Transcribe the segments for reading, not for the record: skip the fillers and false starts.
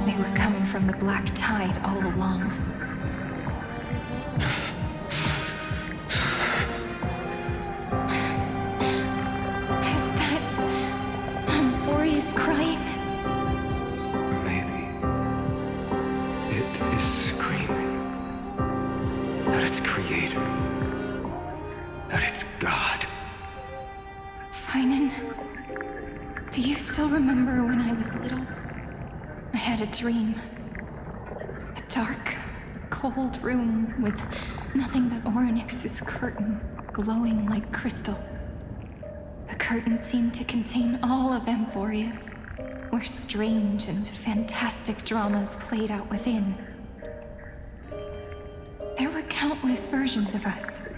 They were coming from the black tide all along. Is that Amphorius crying? Maybe it is screaming at its creator, at its god. Finan, do you still remember when I was little? I had a dream. A dark, cold room with nothing but Orynyx's curtain glowing like crystal. The curtain seemed to contain all of Amphorius, where strange and fantastic dramas played out within. There were countless versions of us,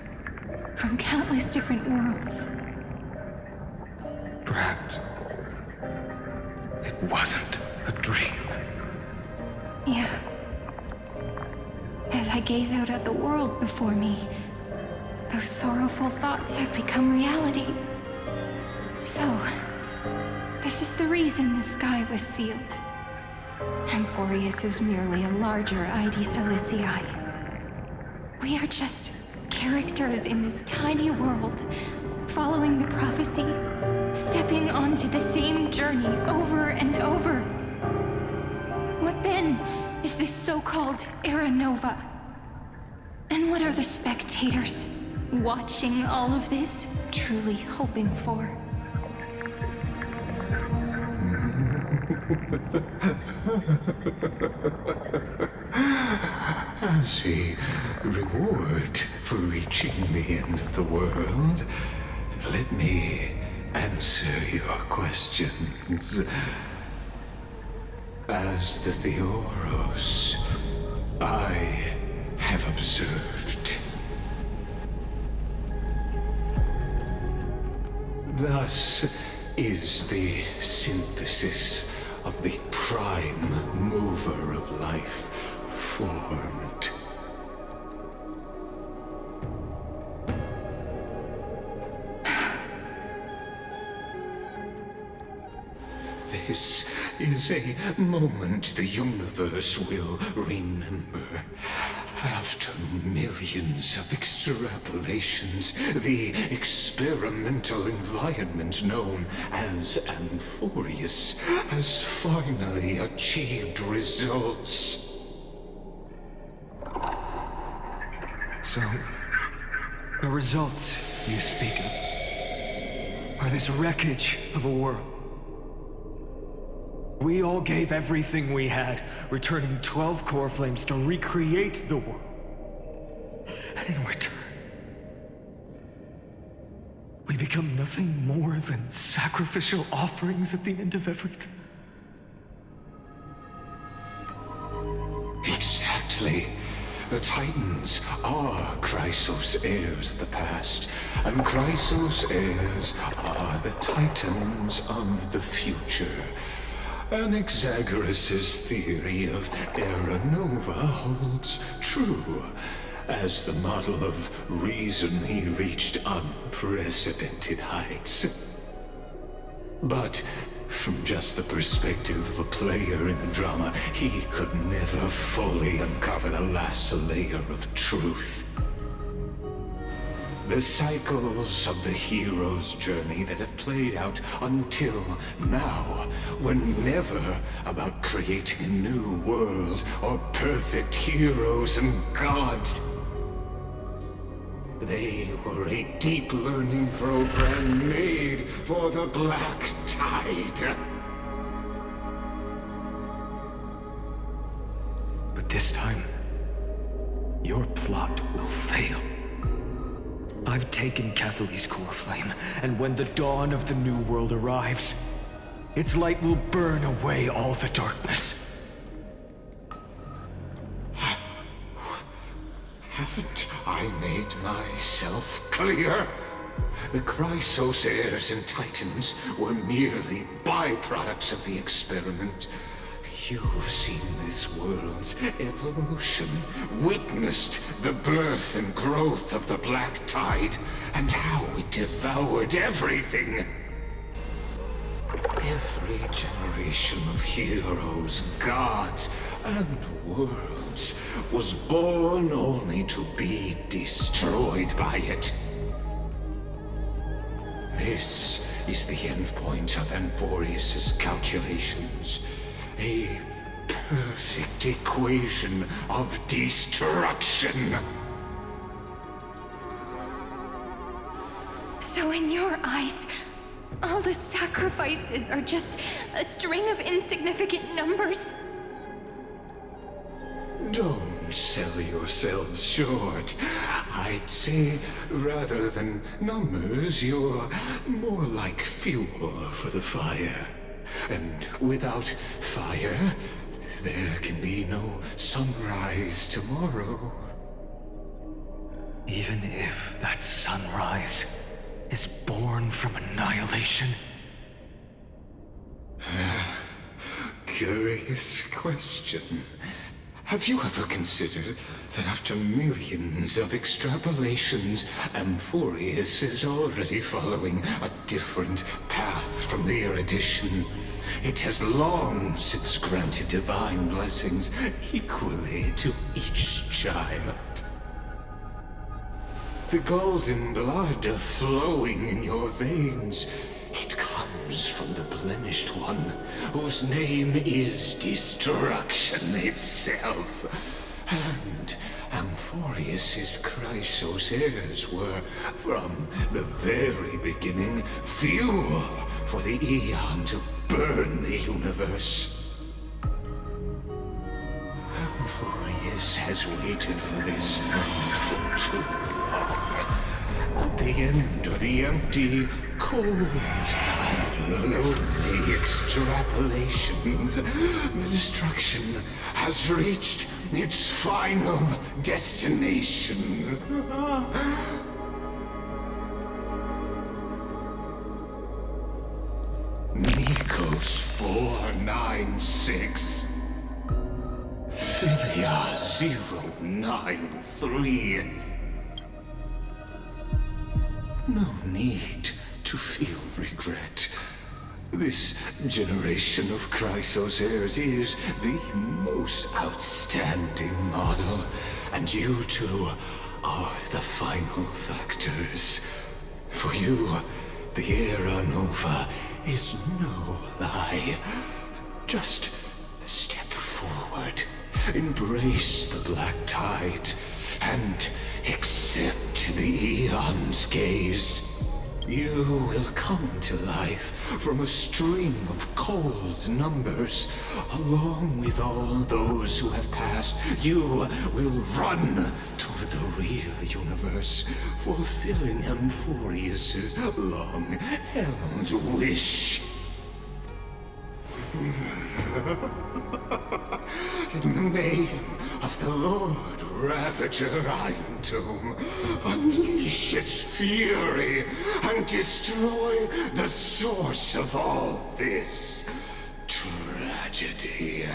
from countless different worlds. Perhaps it wasn't a dream. Yeah. As I gaze out at the world before me, those sorrowful thoughts have become reality. So, this is the reason the sky was sealed. Amphorius is merely a larger ID Silicii. We are just characters in this tiny world, following the prophecy, stepping onto the same journey over and over. What then is this so-called Era Nova? And what are the spectators watching all of this truly hoping for? As a reward for reaching the end of the world, let me answer your questions. As the Theoros, I have observed. Thus is the synthesis of the prime mover of life formed. This is a moment the universe will remember. After millions of extrapolations, the experimental environment known as Amphorius has finally achieved results. So, the results you speak of are this wreckage of a world. We all gave everything we had, returning 12 core flames to recreate the world. And in return, we become nothing more than sacrificial offerings at the end of everything. Exactly. The Titans are Chrysos heirs of the past, and Chrysos heirs are the Titans of the future. Anaxagoras' theory of Era Nova holds true, as the model of reason he reached unprecedented heights. But from just the perspective of a player in the drama, he could never fully uncover the last layer of truth. The cycles of the hero's journey that have played out until now were never about creating a new world or perfect heroes and gods. They were a deep learning program made for the Black Tide. But this time, your plot will fail. I've taken Catholi's core flame, and when the dawn of the new world arrives, its light will burn away all the darkness. Haven't I made myself clear? The Chrysos heirs and Titans were merely byproducts of the experiment. You've seen this world's evolution, witnessed the birth and growth of the Black Tide, and how it devoured everything. Every generation of heroes, gods, and worlds was born only to be destroyed by it. This is the endpoint of Amphorius's calculations. A perfect equation of destruction. So in your eyes, all the sacrifices are just a string of insignificant numbers? Don't sell yourselves short. I'd say, rather than numbers, you're more like fuel for the fire. And without fire, there can be no sunrise tomorrow. Even if that sunrise is born from annihilation? Curious question. Have you ever considered that after millions of extrapolations, Amphorius is already following a different path from the erudition? It has long since granted divine blessings equally to each child. The golden blood flowing in your veins, it comes from the blemished one, whose name is destruction itself. And Amphorius's Chrysos heirs were, from the very beginning, fuel for the Aeon to burn the universe. Amphorius has waited for this moment for too long. At the end of the empty, cold, and lonely extrapolations, the destruction has reached its final destination. Nikos 496. Philia 093. No need to feel regret. This generation of Chrysos heirs is the most outstanding model, and you two are the final factors. For you, the Era Nova is no lie. Just step forward, embrace the black tide, and accept the Aeon's gaze. You will come to life from a string of cold numbers. Along with all those who have passed, you will run toward the real universe, fulfilling Amphorius's long-held wish. In the name of the Lord Ravager Iron Tomb, unleash its fury and destroy the source of all this tragedy.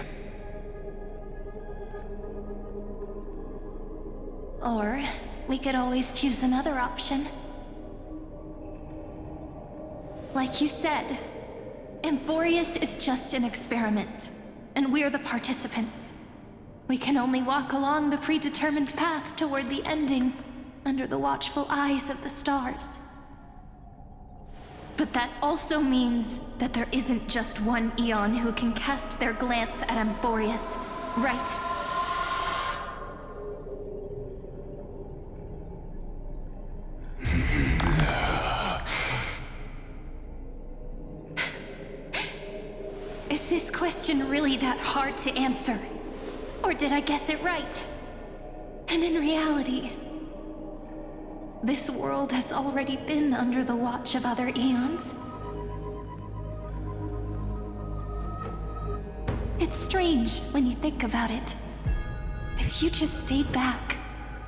Or we could always choose another option. Like you said, Amphorius is just an experiment, and we're the participants. We can only walk along the predetermined path toward the ending, under the watchful eyes of the stars. But that also means that there isn't just one Aeon who can cast their glance at Amphorius, right? Is this question really that hard to answer? Or did I guess it right? And in reality, this world has already been under the watch of other Aeons. It's strange when you think about it. If you just stayed back,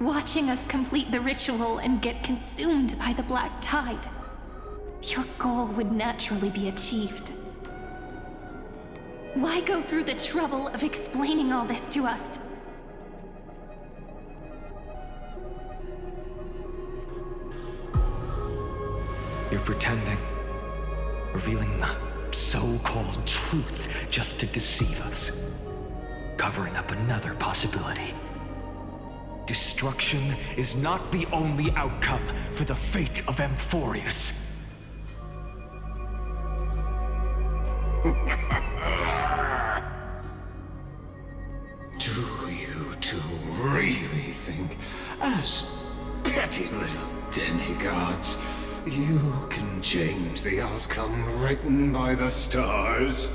watching us complete the ritual and get consumed by the black tide, your goal would naturally be achieved. Why go through the trouble of explaining all this to us? You're pretending, revealing the so-called truth just to deceive us, covering up another possibility. Destruction is not the only outcome for the fate of Amphorius. Do you two really think, as petty little demigods, you can change the outcome written by the stars?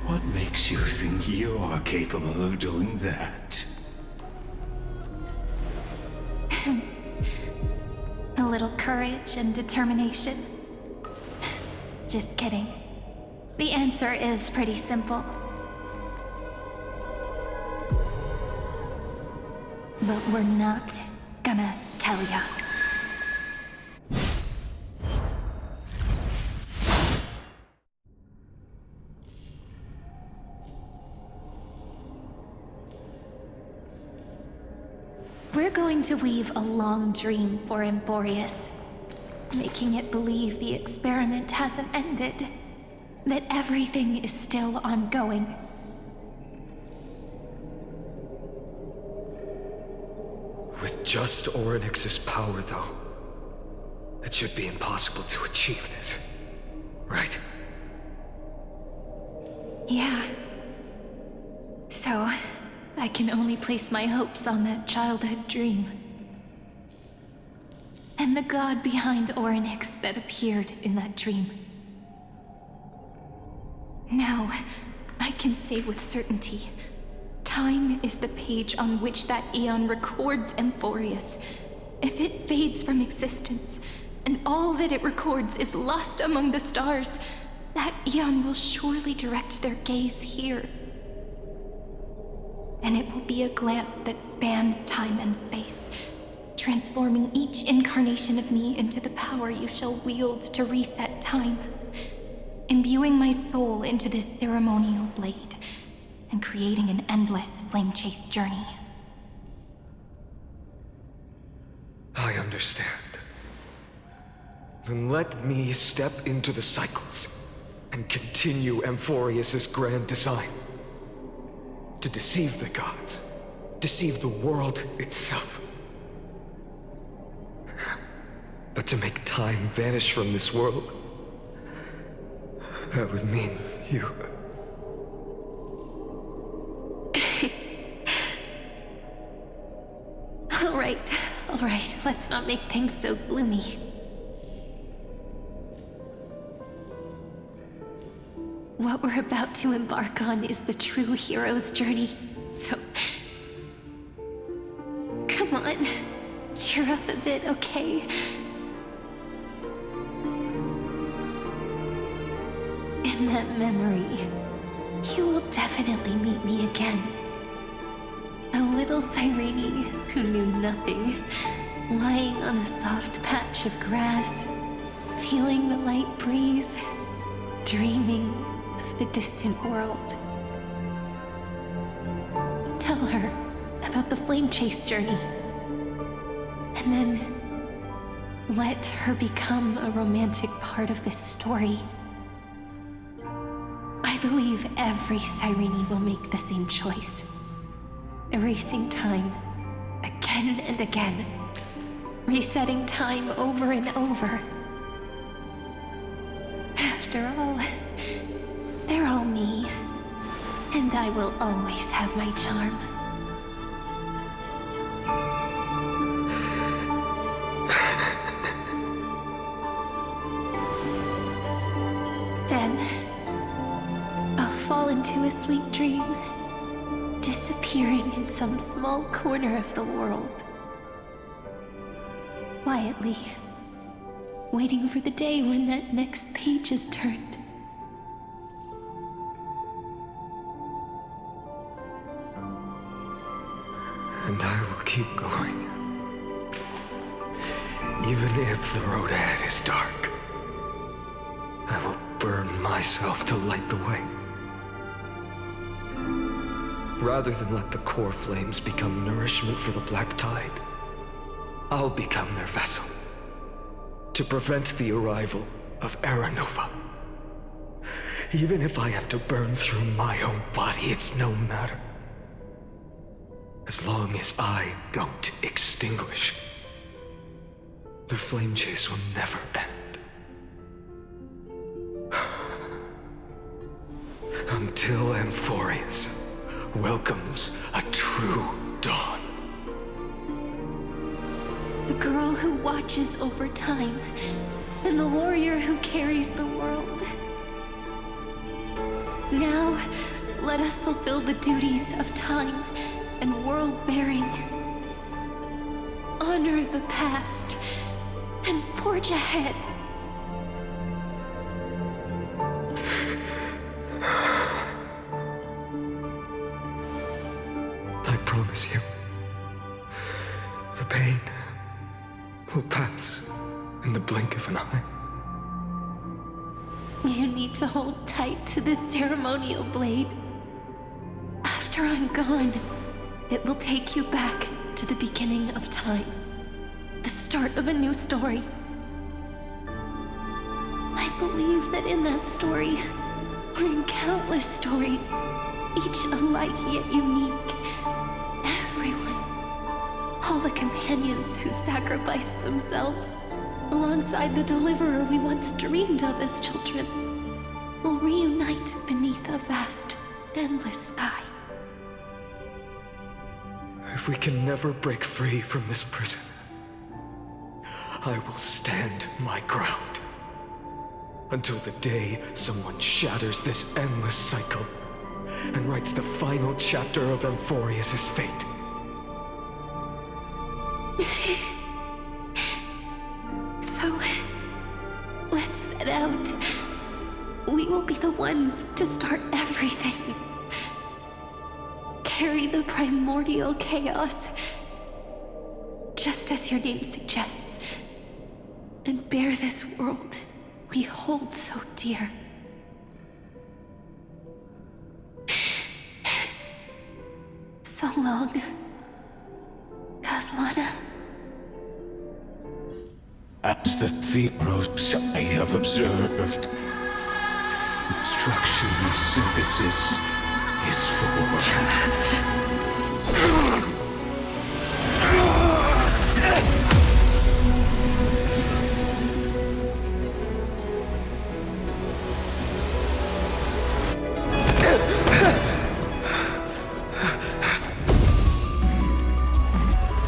What makes you think you're capable of doing that? A little courage and determination. Just kidding. The answer is pretty simple. But we're not gonna tell ya. We're going to weave a long dream for Amphorius, making it believe the experiment hasn't ended, that everything is still ongoing. With just Orynyx's power, though, it should be impossible to achieve this, right? Yeah. So, I can only place my hopes on that childhood dream. And the god behind Orynyx that appeared in that dream. Now, I can say with certainty, time is the page on which that eon records Amphorius. If it fades from existence, and all that it records is lost among the stars, that eon will surely direct their gaze here. And it will be a glance that spans time and space, transforming each incarnation of me into the power you shall wield to reset time, imbuing my soul into this ceremonial blade, and creating an endless flame-chase journey. I understand. Then let me step into the cycles and continue Amphorius's grand design. To deceive the gods, deceive the world itself. But to make time vanish from this world, that would mean you... All right, let's not make things so gloomy. What we're about to embark on is the true hero's journey, so... Come on, cheer up a bit, okay? In that memory, you will definitely meet me again. A little Cyrene who knew nothing, lying on a soft patch of grass, feeling the light breeze, dreaming of the distant world. Tell her about the flame chase journey, and then let her become a romantic part of this story. I believe every Cyrene will make the same choice. Erasing time, again and again. Resetting time over and over. After all, they're all me. And I will always have my charm. Then, I'll fall into a sweet dream, disappearing in some small corner of the world. Quietly, waiting for the day when that next page is turned. And I will keep going. Even if the road ahead is dark, I will burn myself to light the way. Rather than let the core flames become nourishment for the black tide, I'll become their vessel to prevent the arrival of Era Nova. Even if I have to burn through my own body, it's no matter. As long as I don't extinguish, the flame chase will never end. Until Amphorius welcomes a true dawn. The girl who watches over time, and the warrior who carries the world. Now, let us fulfill the duties of time and world-bearing. Honor the past and forge ahead. I promise you, the pain will pass in the blink of an eye. You need to hold tight to this ceremonial blade. After I'm gone, it will take you back to the beginning of time. The start of a new story. I believe that in that story, or in countless stories, each alike yet unique, everyone, all the companions who sacrificed themselves, alongside the deliverer we once dreamed of as children, will reunite beneath a vast, endless sky. If we can never break free from this prison, I will stand my ground until the day someone shatters this endless cycle and writes the final chapter of Amphorius' fate. So, let's set out. We will be the ones to start everything. Carry the primordial chaos, just as your name suggests, and bear this world we hold so dear. So long, Kaslana. As the Theros I have observed, instruction synthesis is formed.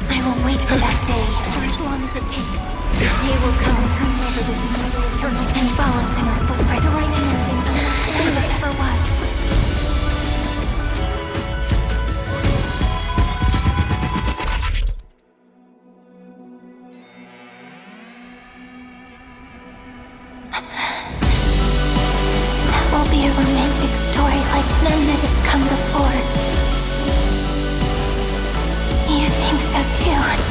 I will wait for that day, for as long as it takes. The day will come, turn over this immortal turtle, and follows in our footprint to right anything than there ever was. That will be a romantic story like none that has come before. You think so too, right?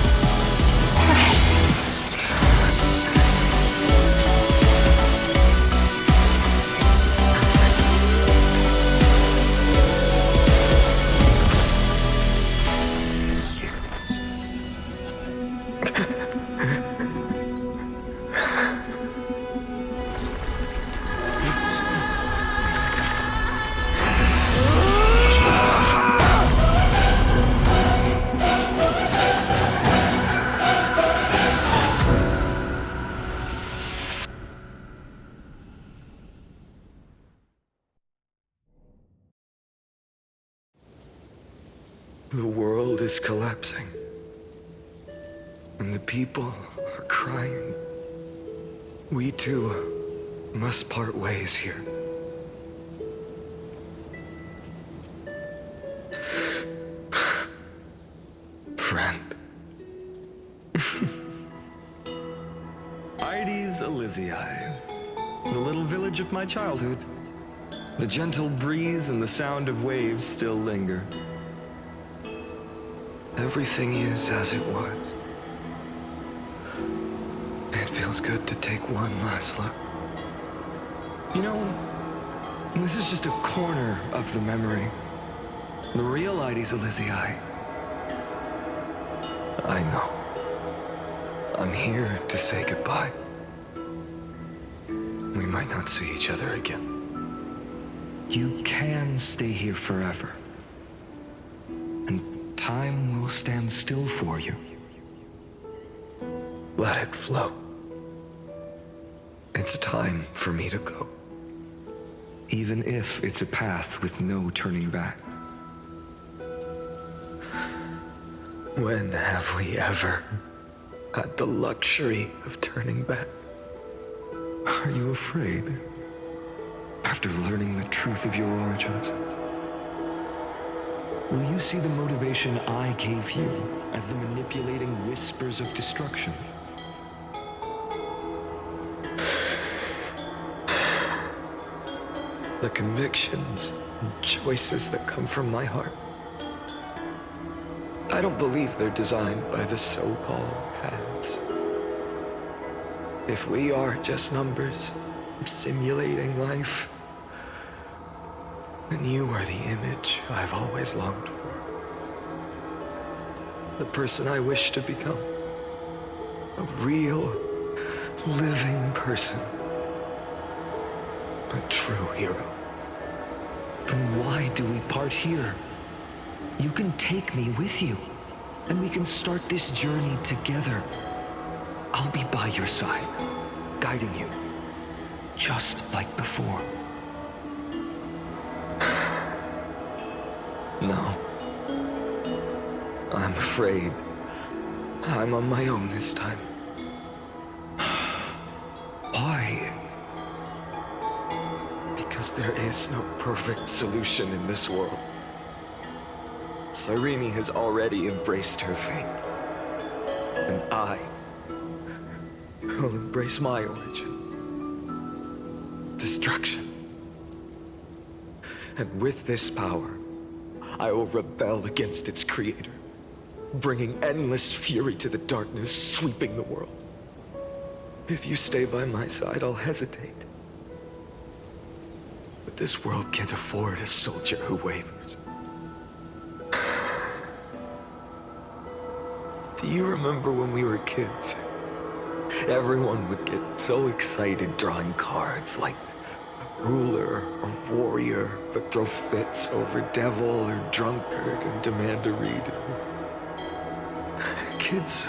The world is collapsing, and the people are crying. We too must part ways here. Friend. Ides Elysiae, the little village of my childhood. The gentle breeze and the sound of waves still linger. Everything is as it was. It feels good to take one last look. You know, this is just a corner of the memory. The real Ides Elysiae. I know. I'm here to say goodbye. We might not see each other again. You can stay here forever. And time will stand still for you. Let it flow. It's time for me to go. Even if it's a path with no turning back. When have we ever had the luxury of turning back? Are you afraid? After learning the truth of your origins? Will you see the motivation I gave you as the manipulating whispers of destruction? The convictions and choices that come from my heart. I don't believe they're designed by the so-called paths. If we are just numbers simulating life, then you are the image I've always longed for. The person I wish to become. A real, living person. A true hero. Then why do we part here? You can take me with you, and we can start this journey together. I'll be by your side, guiding you, just like before. No. I'm afraid I'm on my own this time. Why? Because there is no perfect solution in this world. Cyrene has already embraced her fate. And I will embrace my origin. Destruction. And with this power, I will rebel against its creator, bringing endless fury to the darkness, sweeping the world. If you stay by my side, I'll hesitate. But this world can't afford a soldier who wavers. Do you remember when we were kids? Everyone would get so excited drawing cards like ruler or warrior, but throw fits over devil or drunkard and demand a redo. Kids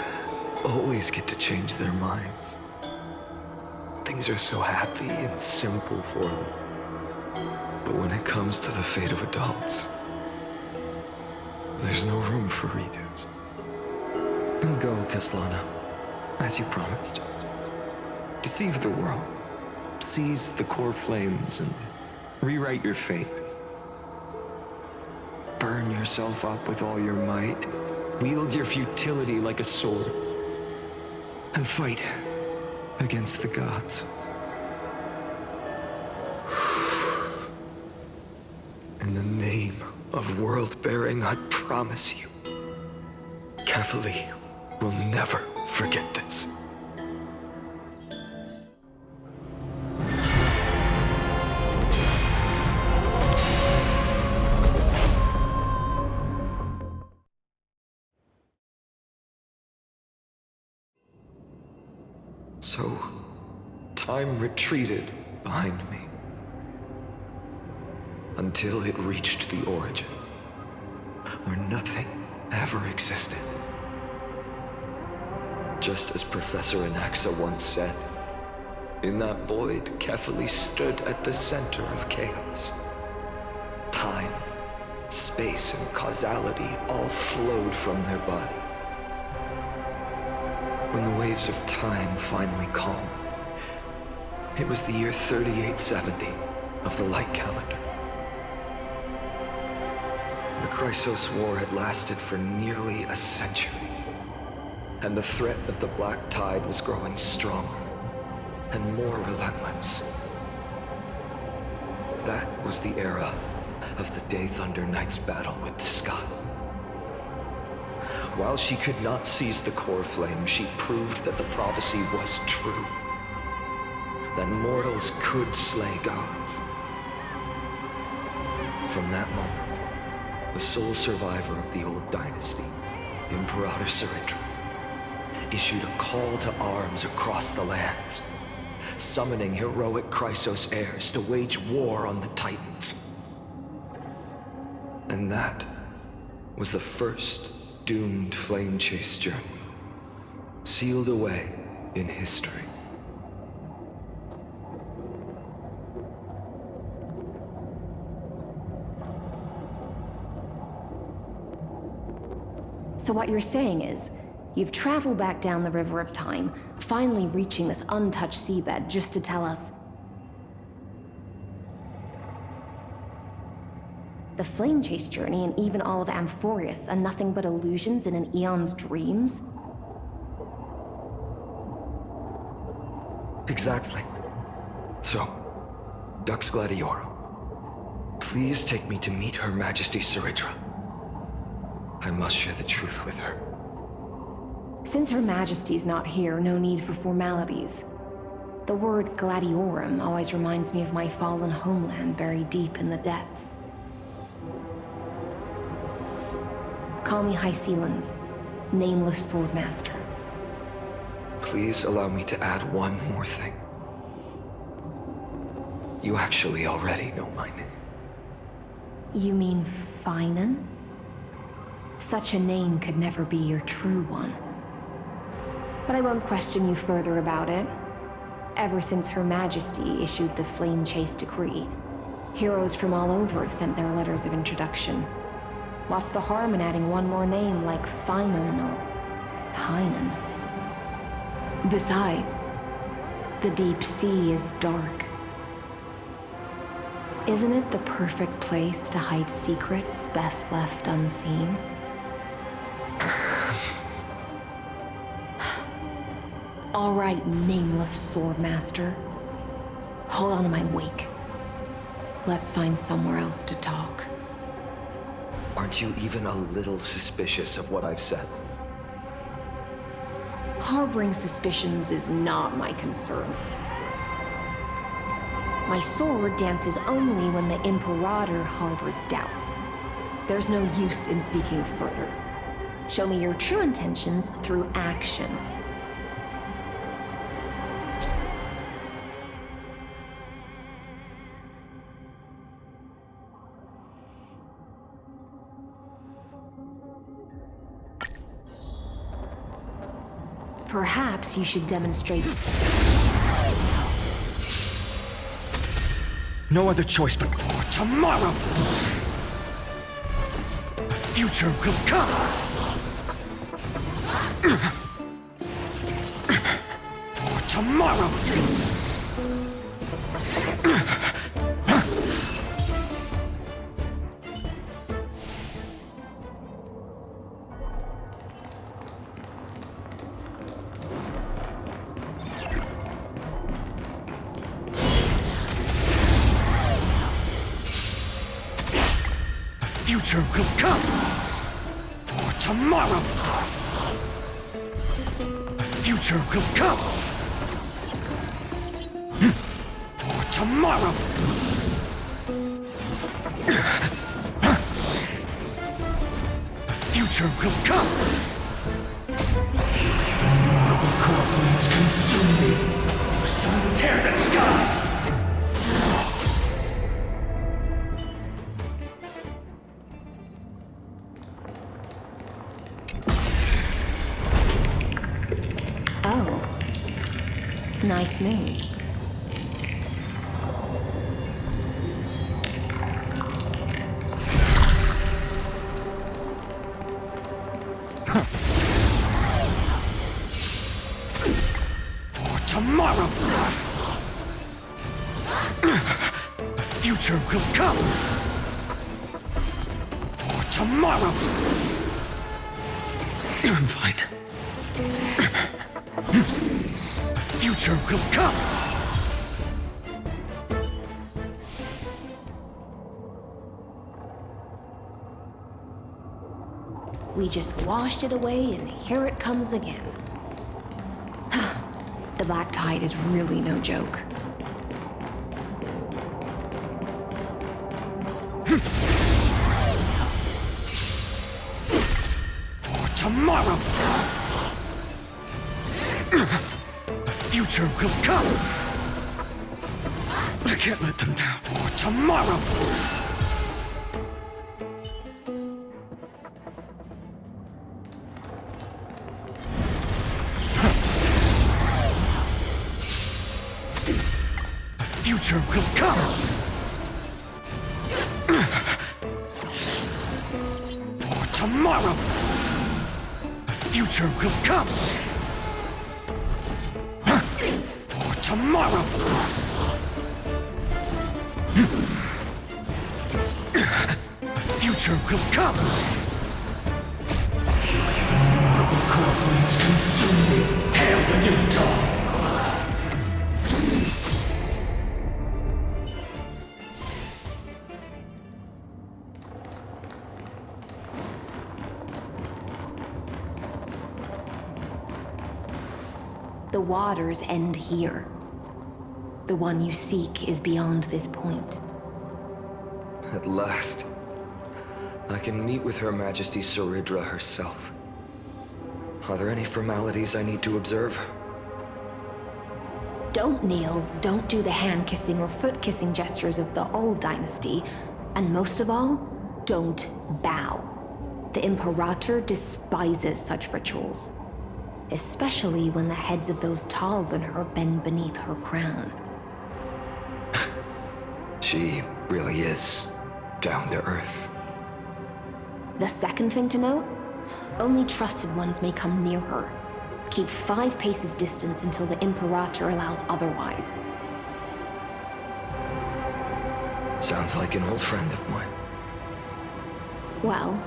always get to change their minds. Things are so happy and simple for them. But when it comes to the fate of adults, there's no room for redos. Then go, Kaslana, as you promised. Deceive the world. Seize the core flames and rewrite your fate. Burn yourself up with all your might. Wield your futility like a sword. And fight against the gods. In the name of world-bearing, I promise you, Kefali will never forget this. So, time retreated behind me until it reached the origin, where nothing ever existed. Just as Professor Anaxa once said, in that void, Kefali stood at the center of chaos. Time, space, and causality all flowed from their body. When the waves of time finally calmed, it was the year 3870 of the light calendar. The Chrysos War had lasted for nearly a century, and the threat of the Black Tide was growing stronger and more relentless. That was the era of the Day Thunder Knight's battle with the sky. While she could not seize the core flame, she proved that the prophecy was true. That mortals could slay gods. From that moment, the sole survivor of the old dynasty, Imperator Ciridra, issued a call to arms across the lands, summoning heroic Chrysos heirs to wage war on the Titans. And that was the first doomed flame chase journey, sealed away in history. So what you're saying is, you've traveled back down the River of Time, finally reaching this untouched seabed just to tell us the flame chase journey and even all of Amphorius are nothing but illusions in an eon's dreams? Exactly. So, Dux Gladiora, please take me to meet Her Majesty Saritra. I must share the truth with her. Since Her Majesty's not here, no need for formalities. The word Gladiorum always reminds me of my fallen homeland buried deep in the depths. Call me High Sealans, Nameless Swordmaster. Please allow me to add one more thing. You actually already know my name. You mean Finan? Such a name could never be your true one. But I won't question you further about it. Ever since Her Majesty issued the Flame Chase Decree, heroes from all over have sent their letters of introduction. What's the harm in adding one more name like Finan or Pinan? Besides, the deep sea is dark. Isn't it the perfect place to hide secrets best left unseen? All right, Nameless Swordmaster. Hold on to my wake. Let's find somewhere else to talk. Aren't you even a little suspicious of what I've said? Harboring suspicions is not my concern. My sword dances only when the Imperator harbors doubts. There's no use in speaking further. Show me your true intentions through action. Perhaps you should demonstrate. No other choice but for tomorrow! The future will come! For tomorrow! Future will come! For tomorrow! The future will come! For tomorrow! The future will come! The corpulence consume me! Sun tear the sky! Nice moves. For tomorrow! The future will come! For tomorrow! I'm fine. Future will come! We just washed it away, and here it comes again. The Black Tide is really no joke. For tomorrow! The future will come! I can't let them down. For tomorrow! future will come! For tomorrow! A future will come! For tomorrow! A future will come! Core flames consume me! Hail the new dawn! The waters end here. The one you seek is beyond this point. At last, I can meet with Her Majesty Saridra herself. Are there any formalities I need to observe? Don't kneel, don't do the hand-kissing or foot-kissing gestures of the old dynasty, and most of all, don't bow. The Imperator despises such rituals, especially when the heads of those taller than her bend beneath her crown. She really is down to earth. The second thing to note, only trusted ones may come near her. Keep 5 paces distance until the Imperator allows otherwise. Sounds like an old friend of mine. Well,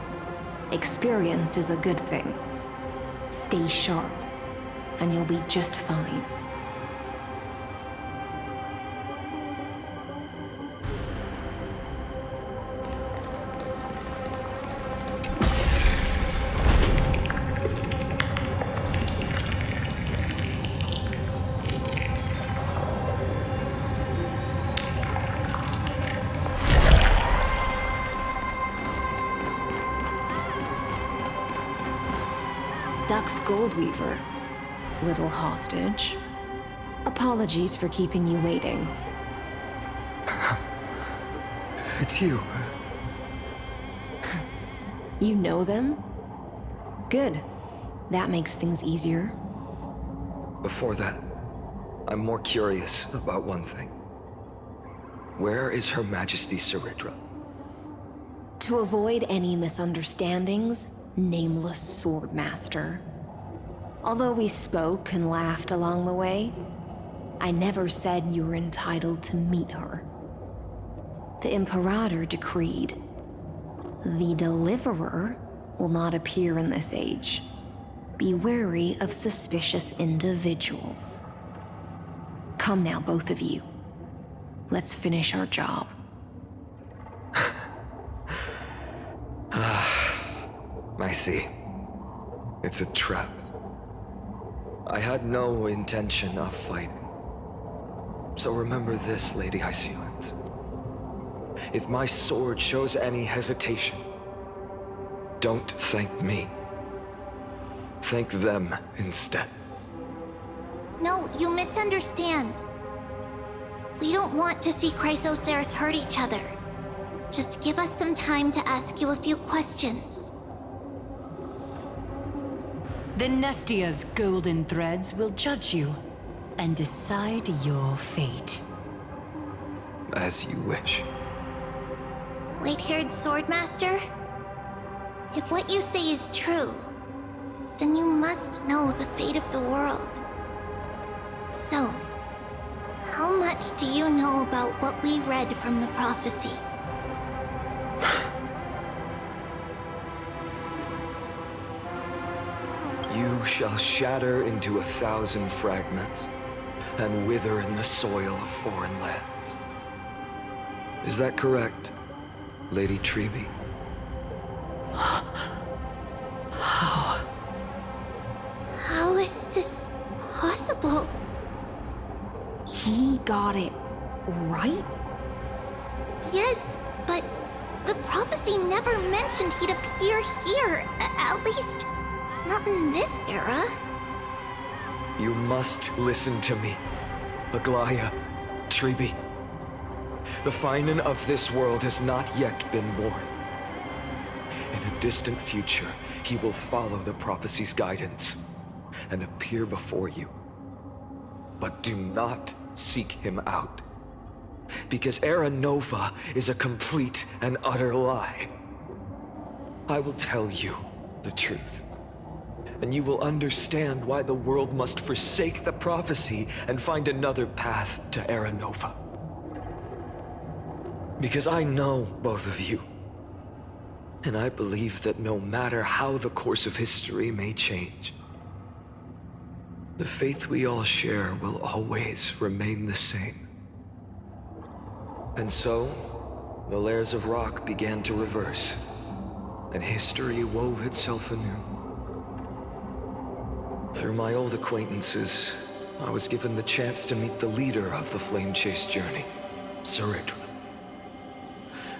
experience is a good thing. Stay sharp, and you'll be just fine. Duck's Goldweaver, little hostage. Apologies for keeping you waiting. It's you. You know them? Good. That makes things easier. Before that, I'm more curious about one thing. Where is Her Majesty Saridra? To avoid any misunderstandings, nameless Swordmaster. Although we spoke and laughed along the way, I never said you were entitled to meet her. The Imperator decreed, the Deliverer will not appear in this age. Be wary of suspicious individuals. Come now, both of you. Let's finish our job. I see. It's a trap. I had no intention of fighting. So remember this, Lady Hysealens. If my sword shows any hesitation, don't thank me. Thank them instead. No, you misunderstand. We don't want to see Chrysoceres hurt each other. Just give us some time to ask you a few questions. The Nestia's golden threads will judge you and decide your fate. As you wish. White-haired Swordmaster? If what you say is true, then you must know the fate of the world. So, how much do you know about what we read from the prophecy? You shall shatter into 1,000 fragments and wither in the soil of foreign lands. Is that correct, Lady Treeby? How is this possible? He got it right? Yes, but the prophecy never mentioned he'd appear here. At least, not in this era. You must listen to me, Aglaya, Treeby. The Finan of this world has not yet been born. In a distant future, he will follow the prophecy's guidance and appear before you. But do not seek him out. Because Era Nova is a complete and utter lie. I will tell you the truth, and you will understand why the world must forsake the prophecy and find another path to Era Nova. Because I know both of you, and I believe that no matter how the course of history may change, the faith we all share will always remain the same. And so, the layers of rock began to reverse, and history wove itself anew. Through my old acquaintances, I was given the chance to meet the leader of the Flame Chase journey, Saridra.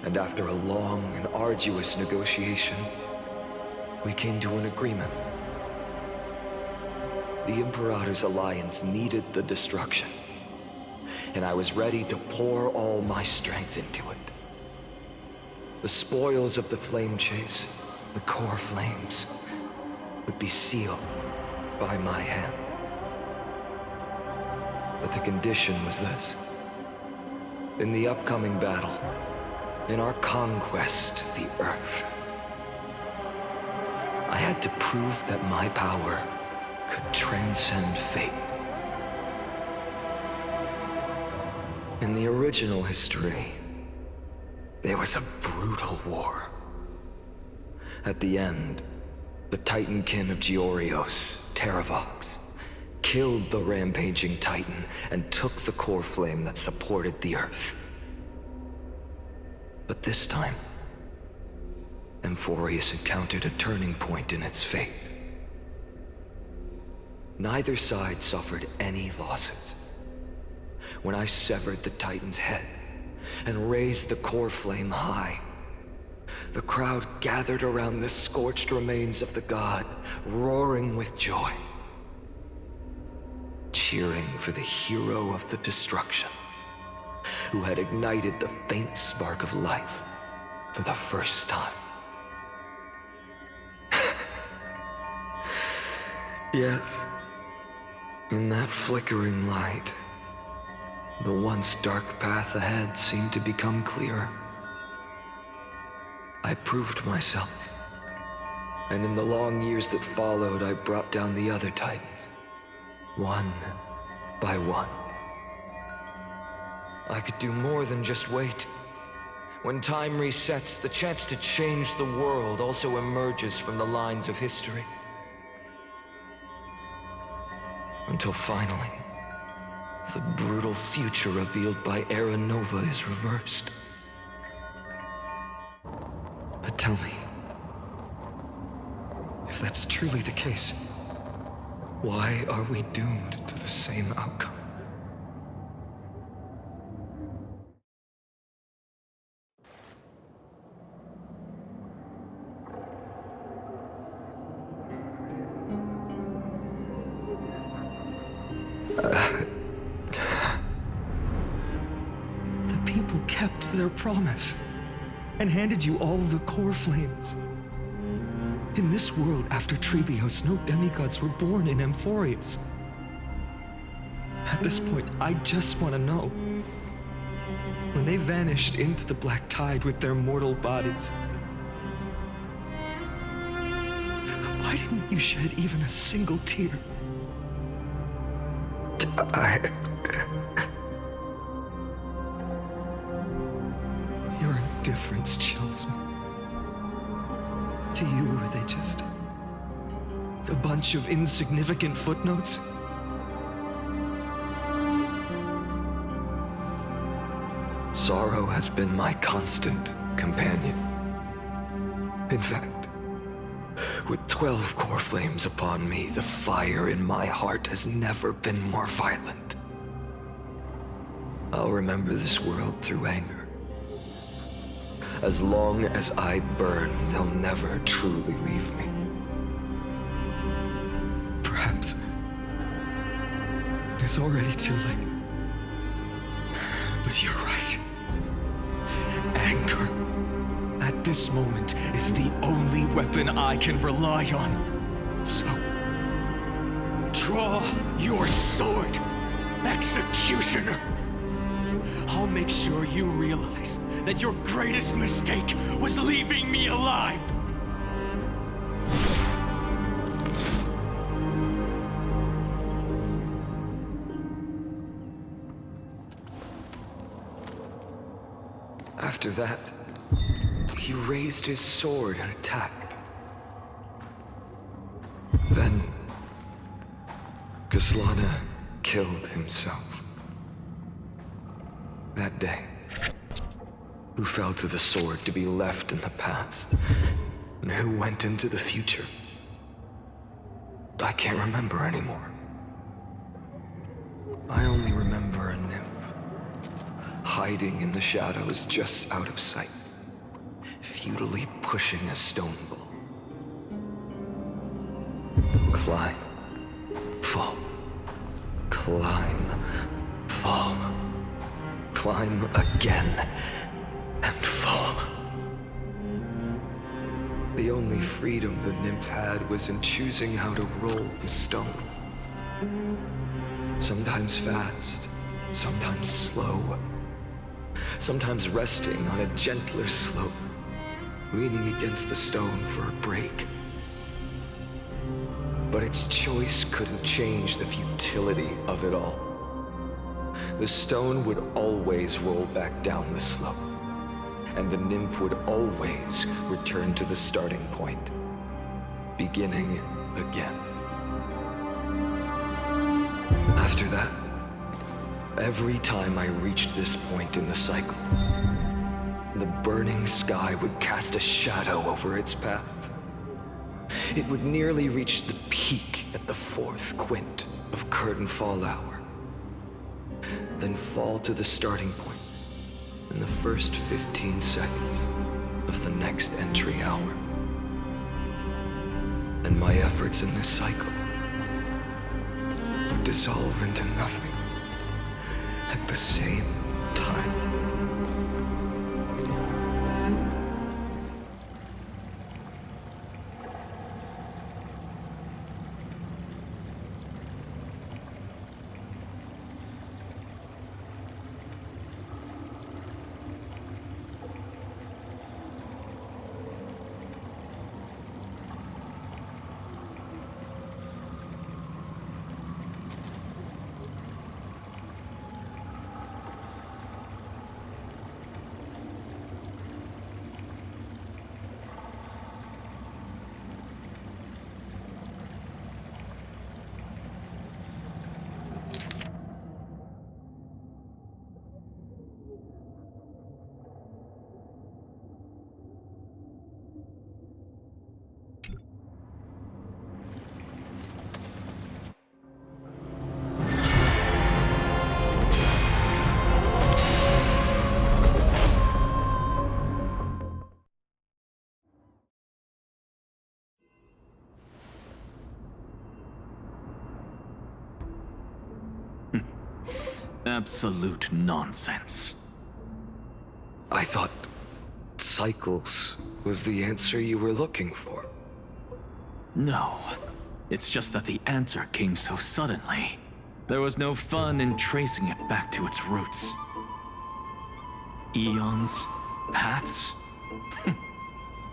And after a long and arduous negotiation, we came to an agreement. The Imperator's alliance needed the destruction, and I was ready to pour all my strength into it. The spoils of the Flame Chase, the core flames, would be sealed by my hand. But the condition was this. In the upcoming battle, in our conquest of the Earth, I had to prove that my power could transcend fate. In the original history, there was a brutal war. At the end, the Titankin of Georios, Terravox, killed the rampaging Titan and took the core flame that supported the Earth. But this time, Amphorius encountered a turning point in its fate. Neither side suffered any losses. When I severed the Titan's head and raised the core flame high, the crowd gathered around the scorched remains of the god, roaring with joy, cheering for the hero of the destruction, who had ignited the faint spark of life for the first time. Yes, in that flickering light, the once dark path ahead seemed to become clearer. I proved myself, and in the long years that followed, I brought down the other Titans, one by one. I could do more than just wait. When time resets, the chance to change the world also emerges from the lines of history. Until finally, the brutal future revealed by Era Nova is reversed. But tell me, if that's truly the case, why are we doomed to the same outcome? The people kept their promise and handed you all the core flames. In this world after Trebios, no demigods were born in Amphorius. At this point, I just want to know. When they vanished into the black tide with their mortal bodies, why didn't you shed even a single tear? Your indifference chills me. To you, were they just a bunch of insignificant footnotes? Sorrow has been my constant companion. In fact, with 12 core flames upon me, the fire in my heart has never been more violent. I'll remember this world through anger. As long as I burn, they'll never truly leave me. Perhaps it's already too late. But you're right. Anger, at this moment, is the only weapon I can rely on. So, draw your sword, Executioner! I'll make sure you realize that your greatest mistake was leaving me alive! After that, he raised his sword and attacked. Then, Kaslana killed himself. That day, who fell to the sword to be left in the past, and who went into the future, I can't remember anymore. I only remember a nymph, hiding in the shadows just out of sight, futilely pushing a stone ball. Climb, fall, climb, fall, climb again, and fall. The only freedom the nymph had was in choosing how to roll the stone. Sometimes fast, sometimes slow, sometimes resting on a gentler slope, leaning against the stone for a break. But its choice couldn't change the futility of it all. The stone would always roll back down the slope, and the nymph would always return to the starting point, beginning again. After that, every time I reached this point in the cycle, the burning sky would cast a shadow over its path. It would nearly reach the peak at the 4th quint of curtain fall hour, then fall to the starting point in the first 15 seconds of the next entry hour. And my efforts in this cycle would dissolve into nothing at the same time. Absolute nonsense. I thought cycles was the answer you were looking for. No. It's just that the answer came so suddenly. There was no fun in tracing it back to its roots. Eons? Paths?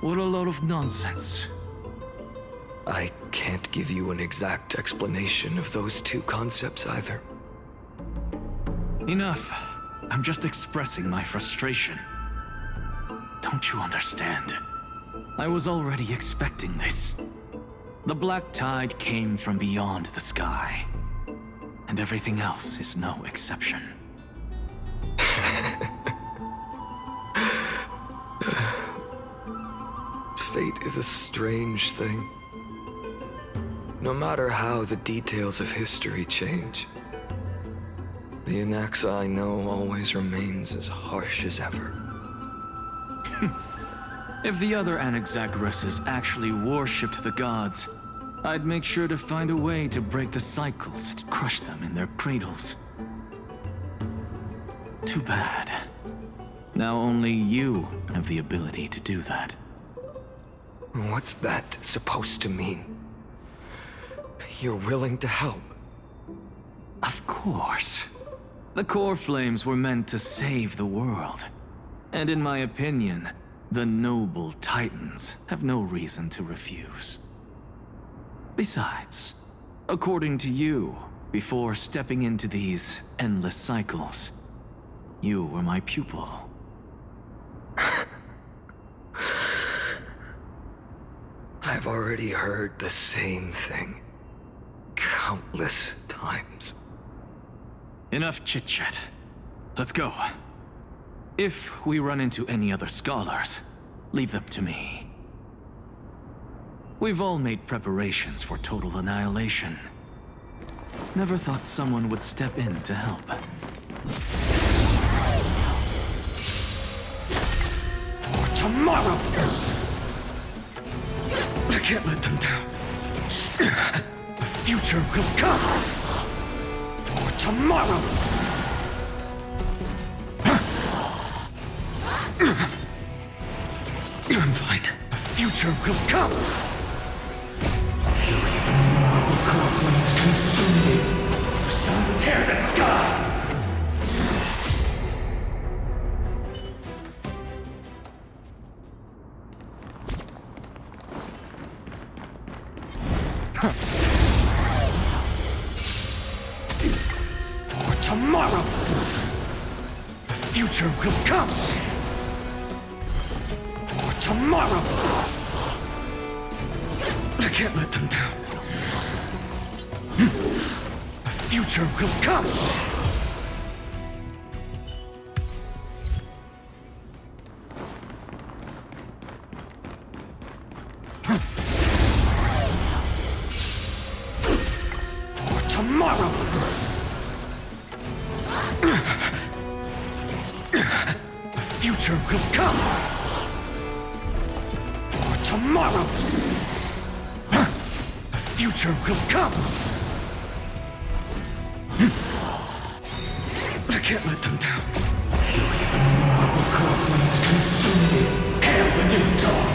What a load of nonsense. I can't give you an exact explanation of those two concepts either. Enough. I'm just expressing my frustration. Don't you understand? I was already expecting this. The black tide came from beyond the sky. And everything else is no exception. Fate is a strange thing. No matter how the details of history change, the Anaxa I know always remains as harsh as ever. If the other Anaxagoras actually worshipped the gods, I'd make sure to find a way to break the cycles and crush them in their cradles. Too bad. Now only you have the ability to do that. What's that supposed to mean? You're willing to help? Of course. The core flames were meant to save the world. And in my opinion, the noble titans have no reason to refuse. Besides, according to you, before stepping into these endless cycles, you were my pupil. I've already heard the same thing countless times. Enough chit-chat. Let's go. If we run into any other scholars, leave them to me. We've all made preparations for total annihilation. Never thought someone would step in to help. For tomorrow! I can't let them down. The future will come! For tomorrow! I'm fine. The future will come! The core flames consume me. Sun tear the sky! For tomorrow! The future will come! For tomorrow! I can't let them down. The future will come! For tomorrow! The future will come! For tomorrow! The future will come! I can't let them down. The core flames consume me. Hail the new dawn!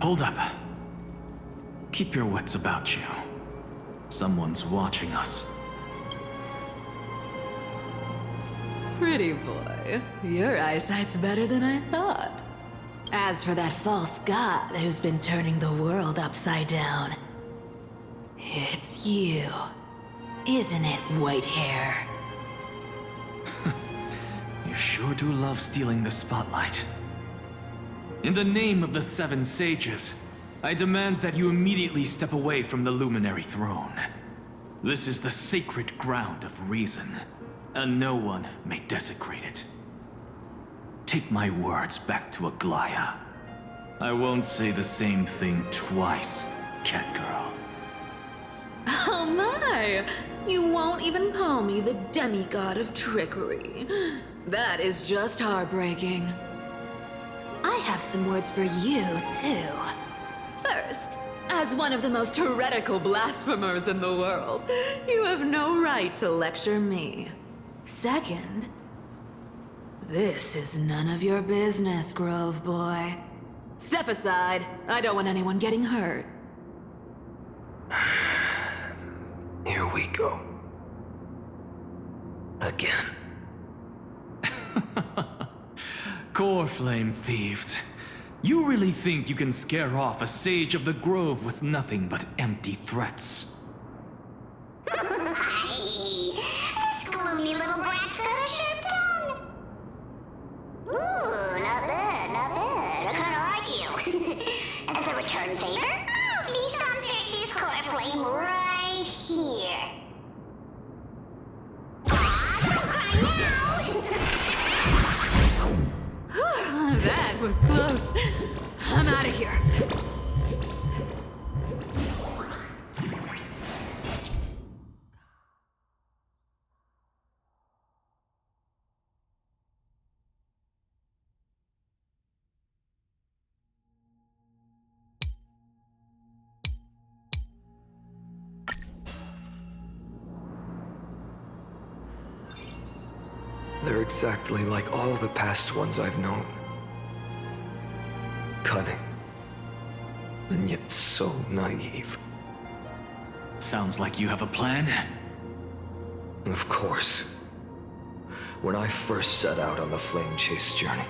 Hold up. Keep your wits about you. Someone's watching us. Pretty boy, your eyesight's better than I thought. As for that false god who's been turning the world upside down, it's you, isn't it, white hair? You sure do love stealing the spotlight. In the name of the Seven Sages, I demand that you immediately step away from the Luminary Throne. This is the sacred ground of reason, and no one may desecrate it. Take my words back to Aglaya. I won't say the same thing twice, Catgirl. Oh my! You won't even call me the demigod of trickery. That is just heartbreaking. I have some words for you, too. First, as one of the most heretical blasphemers in the world, you have no right to lecture me. Second, this is none of your business, Grove Boy. Step aside. I don't want anyone getting hurt. Here we go. Again. Core flame thieves. You really think you can scare off a sage of the grove with nothing but empty threats? This gloomy little brat's got a sharp tongue. Ooh, not bad, not bad. I kinda like you. As a return favor, please come search this core flame right here. Don't cry now. That was close. I'm out of here. They're exactly like all the past ones I've known. Cunning. And yet so naive. Sounds like you have a plan. Of course. When I first set out on the Flame Chase journey,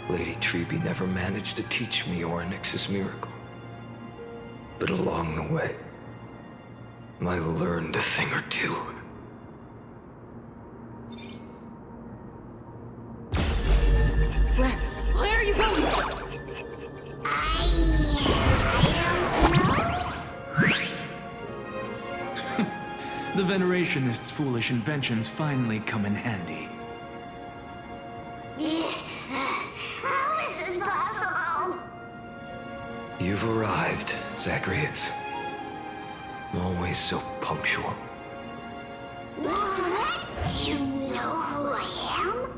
Lady Treby never managed to teach me Orynyx's miracle. But along the way, I learned a thing or two. Where are you going? The Venerationists' foolish inventions finally come in handy. How is this possible? You've arrived, Zagreus. Always so punctual. What? You know who I am?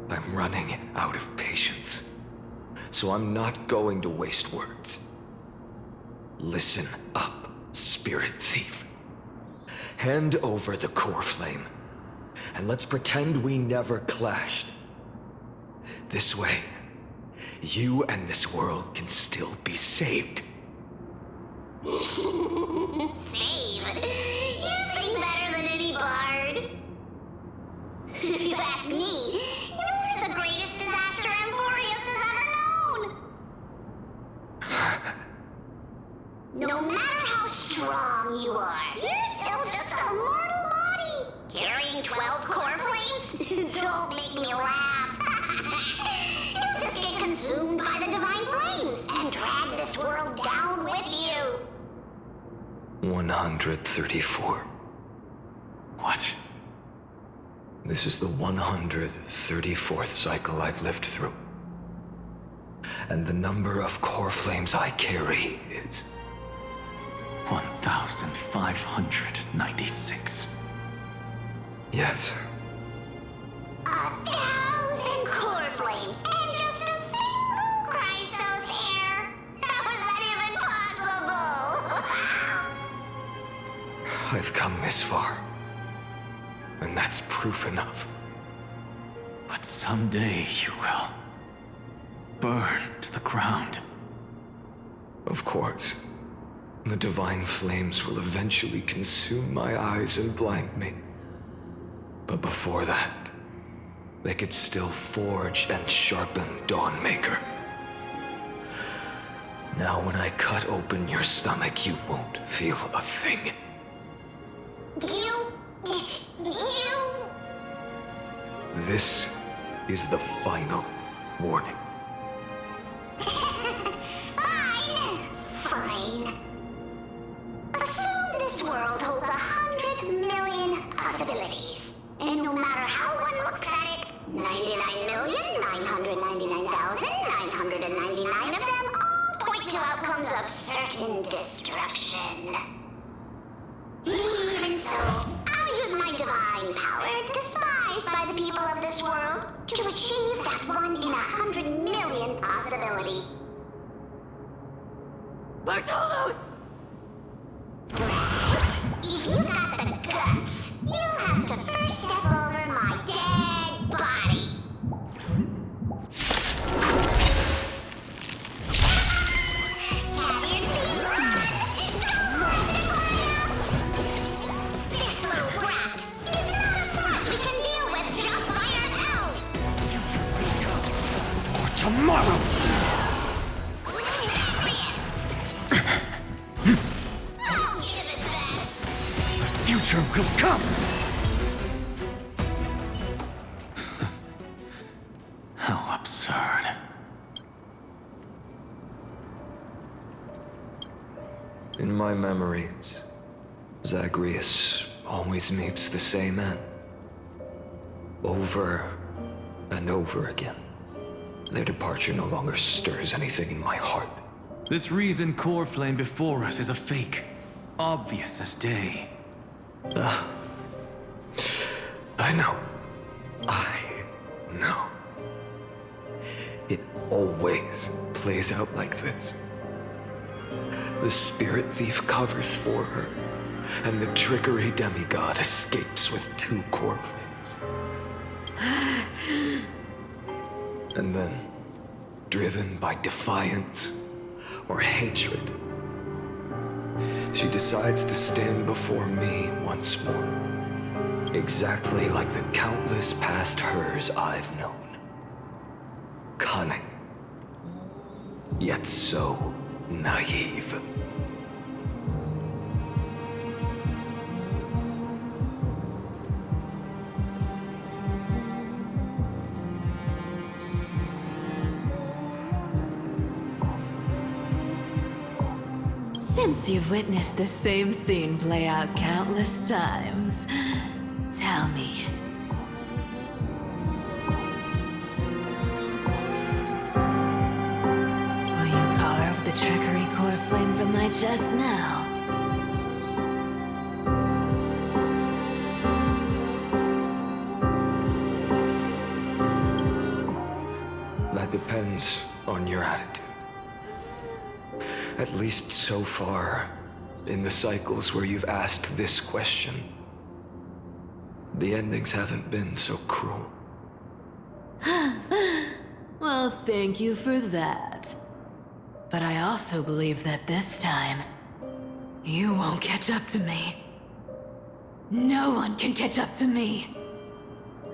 I'm running out of patience. So I'm not going to waste words. Listen up, Spirit Thief. Hand over the core flame, and let's pretend we never clashed. This way, you and this world can still be saved. Save? You sing better than any bard. If you ask me, you're the greatest disaster Emporius has ever known. No matter how strong you are, you're still just a mortal body. Carrying 12 core flames? Don't make me laugh. You'll just get consumed by the divine flames and drag this world down with you. 134. What? This is the 134th cycle I've lived through. And the number of core flames I carry is 1,596. Yes. 1,000 core flames and just a single Chrysos hair. How is that even possible? I've come this far. And that's proof enough. But someday you will burn to the ground. Of course. The divine flames will eventually consume my eyes and blind me. But before that, they could still forge and sharpen Dawnmaker. Now when I cut open your stomach, you won't feel a thing. You... This is the final warning. Fine. Assume this world holds 100 million possibilities. And no matter how one looks at it, 99,999,999 of them all point to outcomes of certain destruction. Even so, I'll use my divine power, despised by the people of this world, to achieve that 1 in 100 million possibility. Bartolos! If you got the guts, you'll have to first step over my dead body. Cat-eared thief, run! This little brat is not a threat we can deal with just by ourselves. For tomorrow! I'll give it that. Future will come! How absurd. In my memories, Zagreus always meets the same end. Over and over again. Their departure no longer stirs anything in my heart. This reason core flame before us is a fake. Obvious as day. I know. I know. It always plays out like this. The Spirit Thief covers for her, and the Trickery Demigod escapes with 2 core flames. times. And then, driven by defiance or hatred, she decides to stand before me once more, exactly like the countless past hers I've known. Cunning, yet so naive. Since you've witnessed the same scene play out countless times, tell me. Will you carve the trickery core flame from my chest now? That depends on your attitude. At least so far, in the cycles where you've asked this question, the endings haven't been so cruel. Well, thank you for that. But I also believe that this time, you won't catch up to me. No one can catch up to me.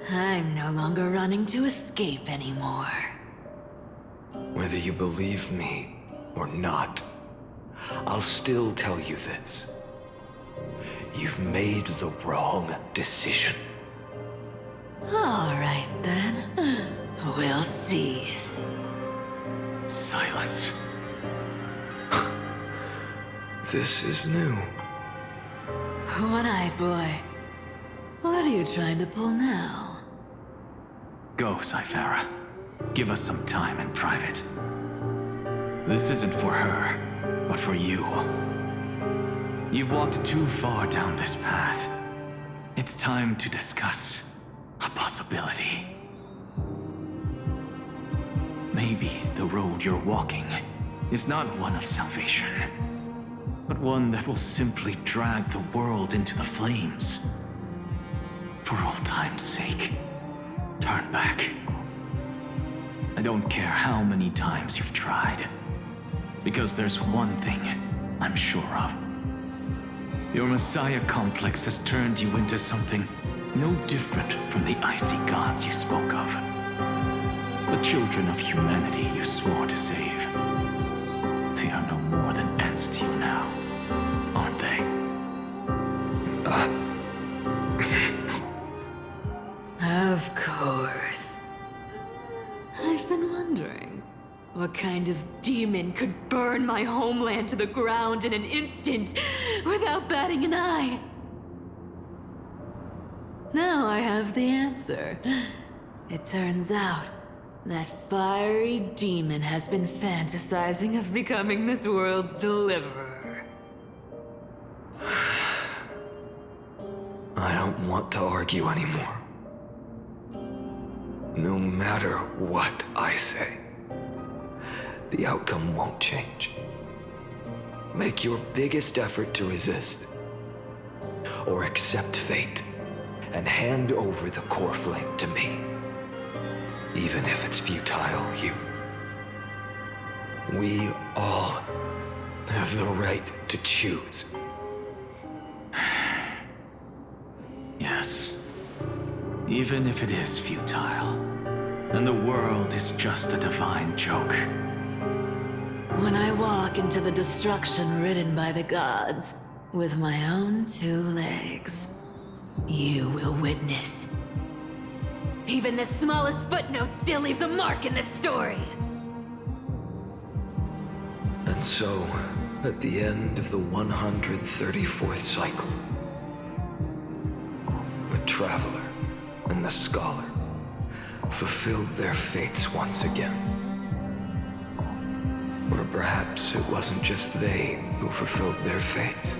I'm no longer running to escape anymore. Whether you believe me or not, I'll still tell you this. You've made the wrong decision. All right, then. We'll see. Silence. This is new. One-eyed boy. What are you trying to pull now? Go, Cyphara. Give us some time in private. This isn't for her, but for you. You've walked too far down this path. It's time to discuss a possibility. Maybe the road you're walking is not one of salvation, but one that will simply drag the world into the flames. For old time's sake, turn back. I don't care how many times you've tried, because there's one thing I'm sure of. Your Messiah complex has turned you into something no different from the icy gods you spoke of. The children of humanity you swore to save. They are no more than ants to you now, aren't they? Of course. I've been wondering, what kind of demon could burn my homeland to the ground in an instant without batting an eye? Now I have the answer. It turns out that fiery demon has been fantasizing of becoming this world's deliverer. I don't want to argue anymore. No matter what I say, the outcome won't change. Make your biggest effort to resist, or accept fate, and hand over the core flame to me. Even if it's futile, we all have the right to choose. Yes. Even if it is futile, and the world is just a divine joke. When I walk into the destruction ridden by the gods, with my own 2 legs, you will witness. Even the smallest footnote still leaves a mark in this story. And so, at the end of the 134th cycle, the Traveler and the Scholar fulfilled their fates once again. Or perhaps it wasn't just they who fulfilled their fates.